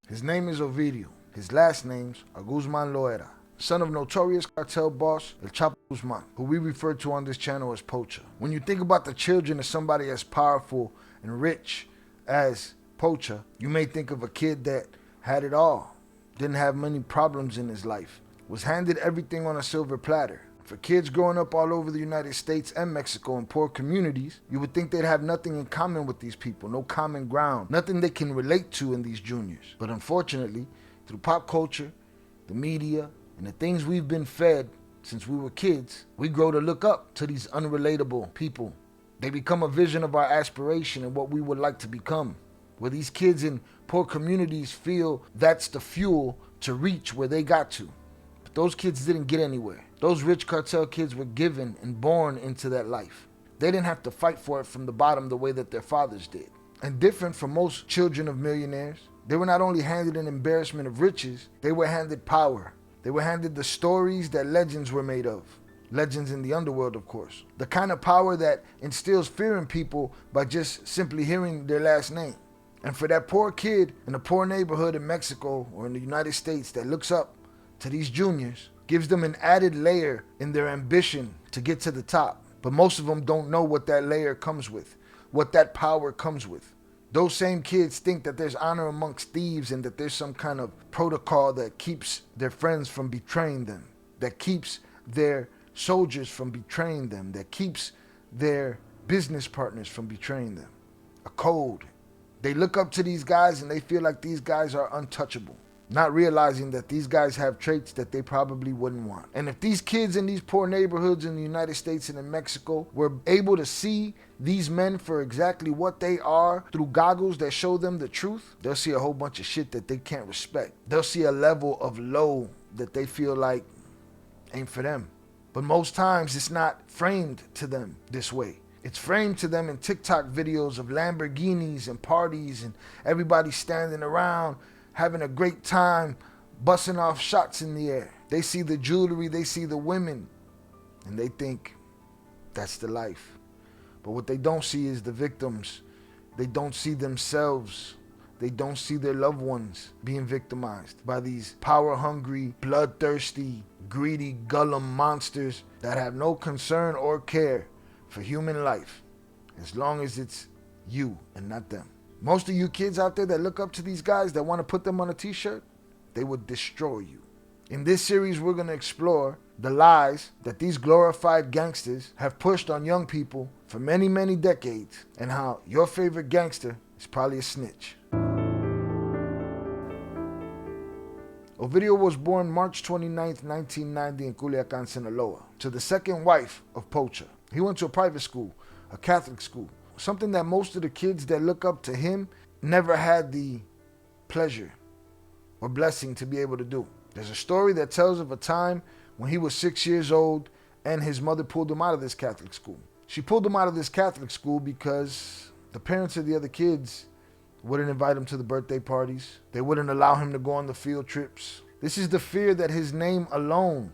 His name is Ovidio. His last names are Guzman Loera, son of notorious cartel boss El Chapo Guzman, who we refer to on this channel as Pocha. When you think about the children of somebody as powerful and rich as Pocha, you may think of a kid that had it all, didn't have many problems in his life, was handed everything on a silver platter. For kids growing up all over the United States and Mexico in poor communities, you would think they'd have nothing in common with these people, no common ground, nothing they can relate to in these juniors. But unfortunately, through pop culture, the media, and the things we've been fed since we were kids, we grow to look up to these unrelatable people. They become a vision of our aspiration and what we would like to become, where these kids in poor communities feel that's the fuel to reach where they got to. But those kids didn't get anywhere. Those rich cartel kids were given and born into that life. They didn't have to fight for it from the bottom the way that their fathers did. And different from most children of millionaires, they were not only handed an embarrassment of riches, they were handed power. They were handed the stories that legends were made of. Legends in the underworld, of course. The kind of power that instills fear in people by just simply hearing their last name. And for that poor kid in a poor neighborhood in Mexico or in the United States that looks up to these juniors, gives them an added layer in their ambition to get to the top. But most of them don't know what that layer comes with, what that power comes with. Those same kids think that there's honor amongst thieves and that there's some kind of protocol that keeps their friends from betraying them, that keeps their soldiers from betraying them, that keeps their business partners from betraying them. A code. They look up to these guys and they feel like these guys are untouchable, not realizing that these guys have traits that they probably wouldn't want. And if these kids in these poor neighborhoods in the United States and in Mexico were able to see these men for exactly what they are through goggles that show them the truth, they'll see a whole bunch of shit that they can't respect. They'll see a level of low that they feel like ain't for them. But most times it's not framed to them this way. It's framed to them in TikTok videos of Lamborghinis and parties and everybody standing around having a great time, busting off shots in the air. They see the jewelry, they see the women, and they think that's the life. But what they don't see is the victims. They don't see themselves. They don't see their loved ones being victimized by these power-hungry, bloodthirsty, greedy, gullum monsters that have no concern or care for human life, as long as it's you and not them. Most of you kids out there that look up to these guys that want to put them on a t-shirt, they would destroy you. In this series, we're going to explore the lies that these glorified gangsters have pushed on young people for many, many decades, and how your favorite gangster is probably a snitch. Ovidio was born March 29, 1990 in Culiacan, Sinaloa, to the second wife of Pocha. He went to a private school, a Catholic school, something that most of the kids that look up to him never had the pleasure or blessing to be able to do. There's a story that tells of a time when he was 6 years old and his mother pulled him out of this Catholic school. She pulled him out of this Catholic school because the parents of the other kids wouldn't invite him to the birthday parties. They wouldn't allow him to go on the field trips. This is the fear that his name alone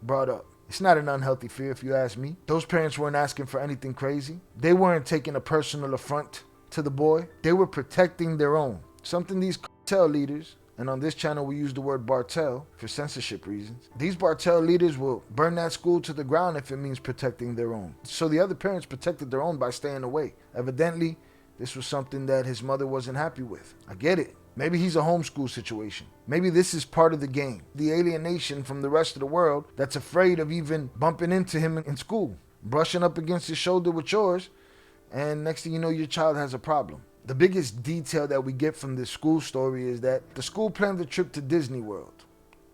brought up. It's not an unhealthy fear, if you ask me. Those parents weren't asking for anything crazy. They weren't taking a personal affront to the boy. They were protecting their own. Something these cartel leaders, and on this channel we use the word cartel for censorship reasons. These cartel leaders will burn that school to the ground if it means protecting their own. So the other parents protected their own by staying away. Evidently, this was something that his mother wasn't happy with. I get it. Maybe he's a homeschool situation. Maybe this is part of the game. The alienation from the rest of the world that's afraid of even bumping into him in school. Brushing up against his shoulder with yours, and next thing you know, your child has a problem. The biggest detail that we get from this school story is that the school planned the trip to Disney World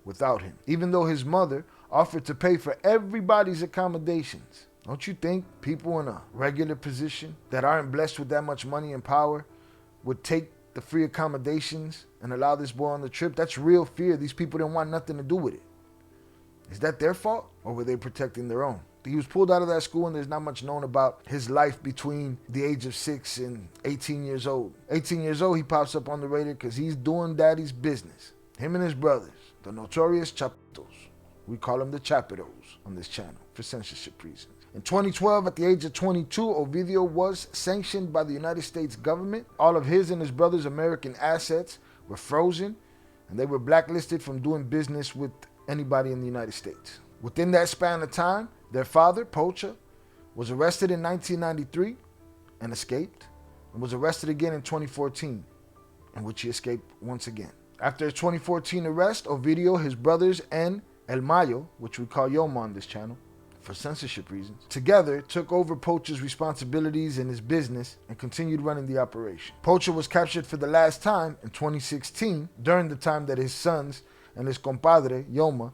without him, even though his mother offered to pay for everybody's accommodations. Don't you think people in a regular position that aren't blessed with that much money and power would take the free accommodations and allow this boy on the trip? That's real fear. These people didn't want nothing to do with it. Is that their fault, or were they protecting their own? He was pulled out of that school, and there's not much known about his life between the age of 6 and 18 years old. 18 years old, he pops up on the radar because he's doing daddy's business. Him and his brothers, the notorious Chapitos. We call them the Chapitos on this channel for censorship reasons. In 2012, at the age of 22, Ovidio was sanctioned by the United States government. All of his and his brother's American assets were frozen, and they were blacklisted from doing business with anybody in the United States. Within that span of time, their father, Pocha, was arrested in 1993 and escaped, and was arrested again in 2014, in which he escaped once again. After his 2014 arrest, Ovidio, his brothers, and El Mayo, which we call Yoma on this channel, for censorship reasons, together took over Pocha's responsibilities in his business and continued running the operation. Pocha was captured for the last time in 2016, during the time that his sons and his compadre, Yoma,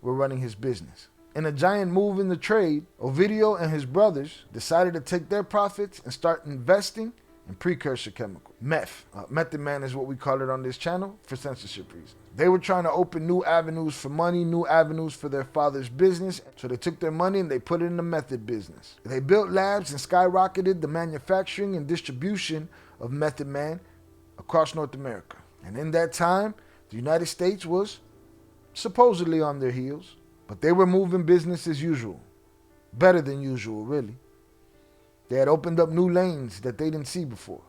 were running his business. In a giant move in the trade, Ovidio and his brothers decided to take their profits and start investing in precursor chemical, meth. Method man is what we call it on this channel for censorship reasons. They were trying to open new avenues for money, new avenues for their father's business. So they took their money and they put it in the method business. They built labs and skyrocketed the manufacturing and distribution of Method Man across North America. And in that time, the United States was supposedly on their heels, but they were moving business as usual. Better than usual, really. They had opened up new lanes that they didn't see before,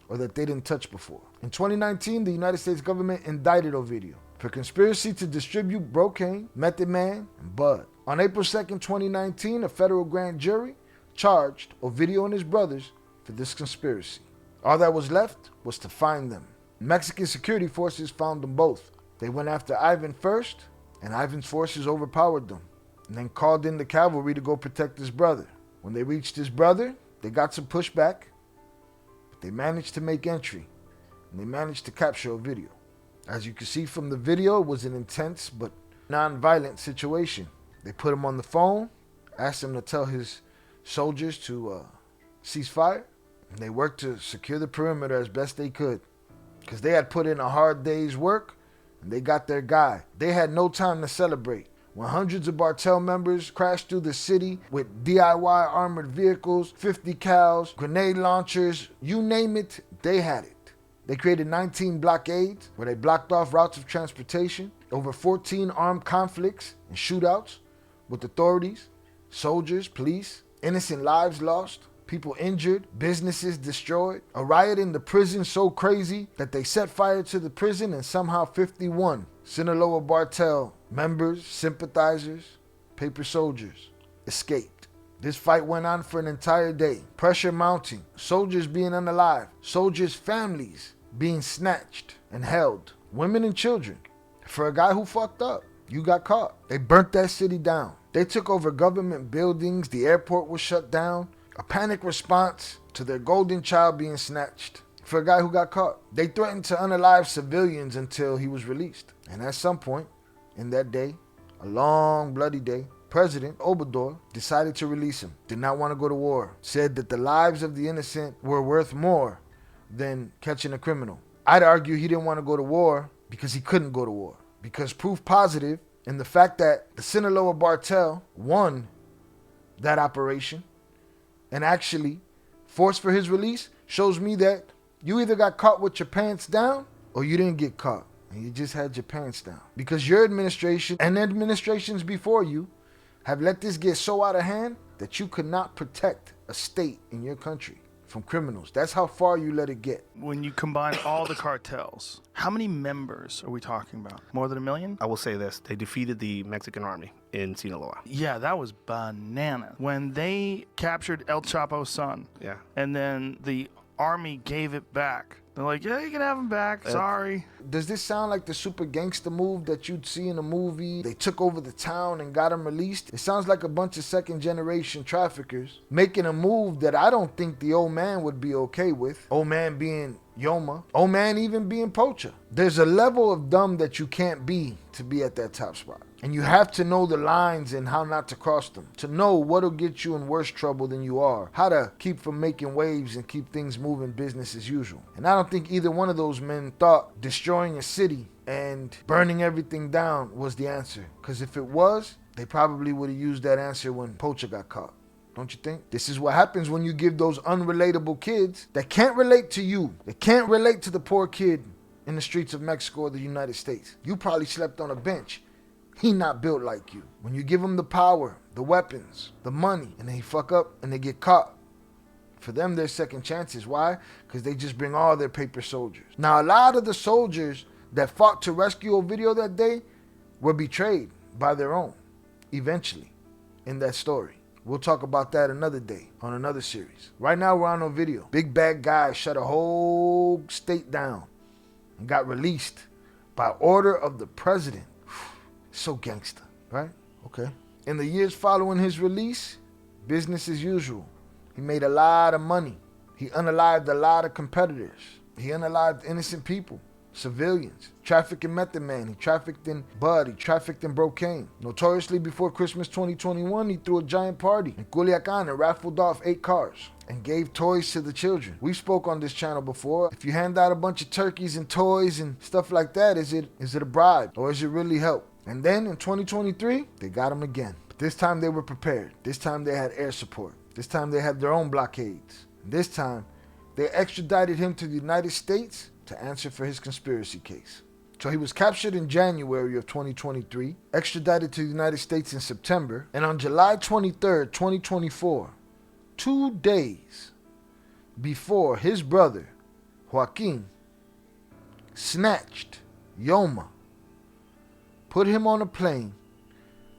or that they didn't touch before. In 2019, the United States government indicted Ovidio for conspiracy to distribute Brocaine, Method Man, and Bud. On April 2nd, 2019, a federal grand jury charged Ovidio and his brothers for this conspiracy. All that was left was to find them. Mexican security forces found them both. They went after Ivan first, and Ivan's forces overpowered them, and then called in the cavalry to go protect his brother. When they reached his brother, they got some pushback, but they managed to make entry, and they managed to capture Ovidio. As you can see from the video, it was an intense but non-violent situation. They put him on the phone, asked him to tell his soldiers to cease fire, and they worked to secure the perimeter as best they could, because they had put in a hard day's work, and they got their guy. They had no time to celebrate. When hundreds of CARTEL members crashed through the city with DIY armored vehicles, 50 cals, grenade launchers, you name it, they had it. They created 19 blockades where they blocked off routes of transportation, over 14 armed conflicts and shootouts with authorities, soldiers, police, innocent lives lost, people injured, businesses destroyed, a riot in the prison so crazy that they set fire to the prison and somehow 51 Sinaloa CARTEL members, sympathizers, paper soldiers escaped. This fight went on for an entire day. Pressure mounting, soldiers being unalive, soldiers' families being snatched and held, women and children. For a guy who fucked up, you got caught. They burnt that city down. They took over government buildings, the airport was shut down, a panic response to their golden child being snatched. For a guy who got caught, they threatened to unalive civilians until he was released. And at some point in that day, a long bloody day, President Obrador decided to release him. Did not want to go to war. Said that the lives of the innocent were worth more than catching a criminal. I'd argue he didn't want to go to war because he couldn't go to war. Because proof positive in the fact that the Sinaloa CARTEL won that operation and actually forced for his release shows me that you either got caught with your pants down or you didn't get caught and you just had your pants down. Because your administration and administrations before you have let this get so out of hand that you could not protect a state in your country from criminals. That's how far you let it get. When you combine all the cartels, how many members are we talking about? More than 1 million? I will say this, they defeated the Mexican army in Sinaloa. Yeah, that was bananas. When they captured El Chapo's son, and then the army gave it back. They're like, yeah, you can have him back. Sorry. Does this sound like the super gangster move that you'd see in a movie? They took over the town and got him released. It sounds like a bunch of second generation traffickers making a move that I don't think the old man would be okay with. Old man being Yoma. Old man even being Pocha. There's a level of dumb that you can't be to be at that top spot. And you have to know the lines and how not to cross them. To know what'll get you in worse trouble than you are. How to keep from making waves and keep things moving business as usual. And I don't think either one of those men thought destroying a city and burning everything down was the answer. Because if it was, they probably would have used that answer when Pocha got caught. Don't you think? This is what happens when you give those unrelatable kids that can't relate to you. They can't relate to the poor kid in the streets of Mexico or the United States. You probably slept on a bench. He not built like you. When you give him the power, the weapons, the money, and then he fuck up and they get caught For them, they're second chances. Why? Because they just bring all their paper soldiers. Now, a lot of the soldiers that fought to rescue Ovidio that day were betrayed by their own, eventually, in that story. We'll talk about that another day on another series. Right now, we're on Ovidio. Big bad guy shut a whole state down and got released by order of the president. So gangster, right? Okay. In the years following his release, business as usual. He made a lot of money. He unalived a lot of competitors. He unalived innocent people, civilians. Trafficked in method man. He trafficked in bud. He trafficked in brocane. Notoriously, before Christmas 2021, he threw a giant party in Culiacan and raffled off 8 cars and gave toys to the children. We spoke on this channel before. If you hand out a bunch of turkeys and toys and stuff like that, is it a bribe or is it really help? And then in 2023, they got him again. But this time they were prepared. This time they had air support. This time they had their own blockades. This time they extradited him to the United States to answer for his conspiracy case. So he was captured in January of 2023, extradited to the United States in September, and on July 23rd, 2024, 2 days before his brother, Joaquin, snatched Yoma, put him on a plane,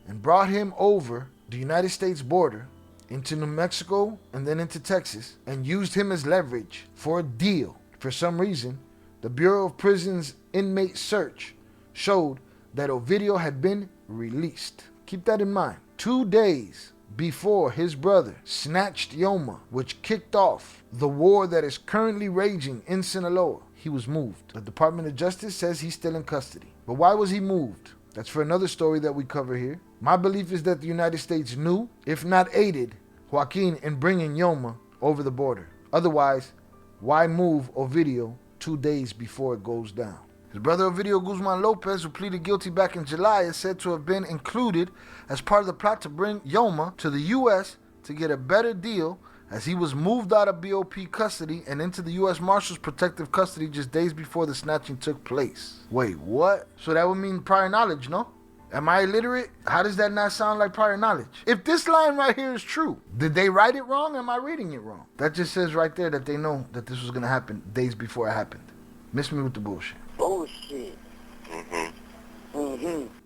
and brought him over the United States border into New Mexico and then into Texas, and used him as leverage for a deal. For some reason, the Bureau of Prisons inmate search showed that Ovidio had been released. Keep that in mind. 2 days before his brother snatched Yoma, which kicked off the war that is currently raging in Sinaloa, he was moved. The Department of Justice says he's still in custody. But why was he moved? That's for another story that we cover here. My belief is that the United States knew, if not aided, Joaquin in bringing Yoma over the border. Otherwise, why move Ovidio 2 days before it goes down? His brother Ovidio Guzman Lopez, who pleaded guilty back in July, is said to have been included as part of the plot to bring Yoma to the U.S. to get a better deal, as he was moved out of BOP custody and into the U.S. Marshal's protective custody just days before the snatching took place. Wait, what? So that would mean prior knowledge, no? Am I illiterate? How does that not sound like prior knowledge? If this line right here is true, did they write it wrong? Am I reading it wrong? That just says right there that they know that this was going to happen days before it happened. Miss me with the bullshit. Bullshit.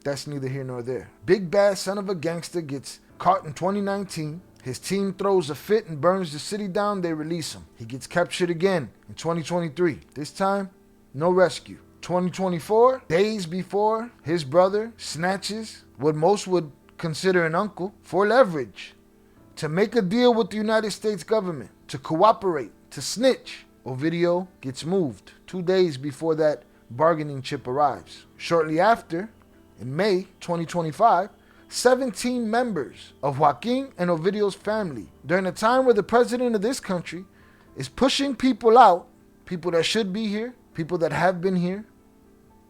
That's neither here nor there. Big bad son of a gangster gets caught in 2019. His team throws a fit and burns the city down. They release him. He gets captured again in 2023. This time, no rescue. 2024, days before his brother snatches what most would consider an uncle for leverage, to make a deal with the United States government, to cooperate, to snitch, Ovidio gets moved 2 days before that bargaining chip arrives. Shortly after, in May 2025, 17 members of Joaquin and Ovidio's family, during a time where the president of this country is pushing people out, people that should be here, people that have been here,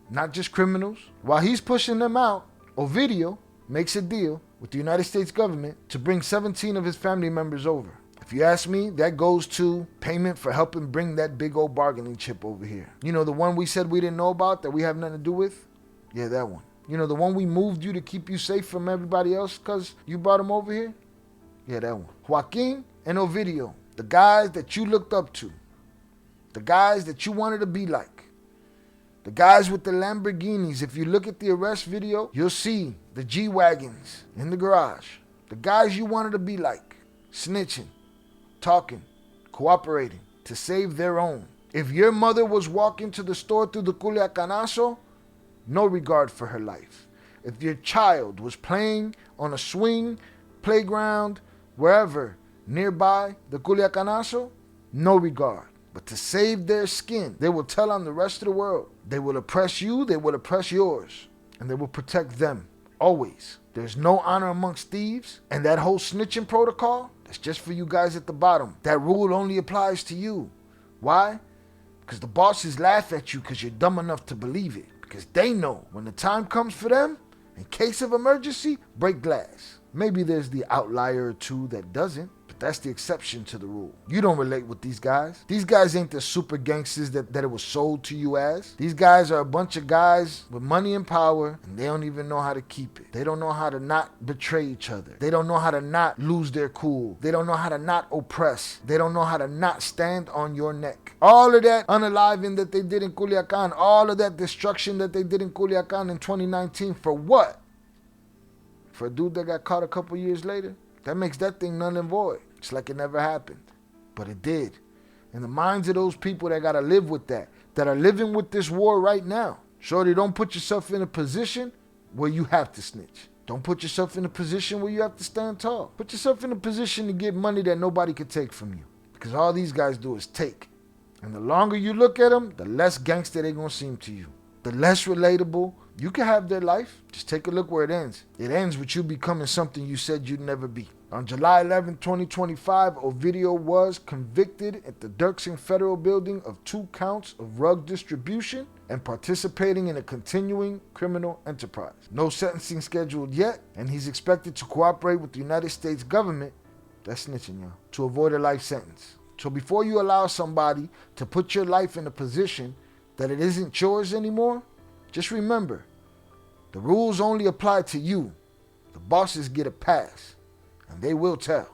not just criminals. While he's pushing them out, Ovidio makes a deal with the United States government to bring 17 of his family members over. If you ask me, that goes to payment for helping bring that big old bargaining chip over here. You know, the one we said we didn't know about, that we have nothing to do with? Yeah, that one. You know, the one we moved you to keep you safe from everybody else because you brought them over here? Yeah, that one. Joaquin and Ovidio, the guys that you looked up to, the guys that you wanted to be like, the guys with the Lamborghinis. If you look at the arrest video, you'll see the G-Wagons in the garage. The guys you wanted to be like, snitching, talking, cooperating to save their own. If your mother was walking to the store through the Culiacanazo, no regard for her life. If your child was playing on a swing, playground, wherever nearby the Culiacanazo, no regard. But to save their skin, they will tell on the rest of the world. They will oppress you, they will oppress yours, and they will protect them, always. There's no honor amongst thieves, and that whole snitching protocol, that's just for you guys at the bottom. That rule only applies to you. Why? Because the bosses laugh at you because you're dumb enough to believe it. Because they know when the time comes for them, in case of emergency, break glass. Maybe there's the outlier or two that doesn't, but But that's the exception to the rule. You don't relate with these guys. These guys ain't the super gangsters that it was sold to you as. These guys are a bunch of guys with money and power, and they don't even know how to keep it. They don't know how to not betray each other. They don't know how to not lose their cool. They don't know how to not oppress. They don't know how to not stand on your neck. All of that unaliving that they did in Culiacan, all of that destruction that they did in Culiacan in 2019, for what? For a dude that got caught a couple years later? That makes that thing null and void. It's like it never happened. But it did. In the minds of those people that gotta live with that are living with this war right now. Shorty, don't put yourself in a position where you have to snitch. Don't put yourself in a position where you have to stand tall. Put yourself in a position to get money that nobody can take from you. Because all these guys do is take. And the longer you look at them, the less gangster they're gonna seem to you. The less relatable. You can have their life. Just take a look where it ends. It ends with you becoming something you said you'd never be. On July 11, 2025, Ovidio was convicted at the Dirksen Federal Building of 2 counts of rug distribution and participating in a continuing criminal enterprise. No sentencing scheduled yet, and he's expected to cooperate with the United States government, that's snitching, y'all, to avoid a life sentence. So before you allow somebody to put your life in a position that it isn't yours anymore, just remember, the rules only apply to you. The bosses get a pass, and they will tell.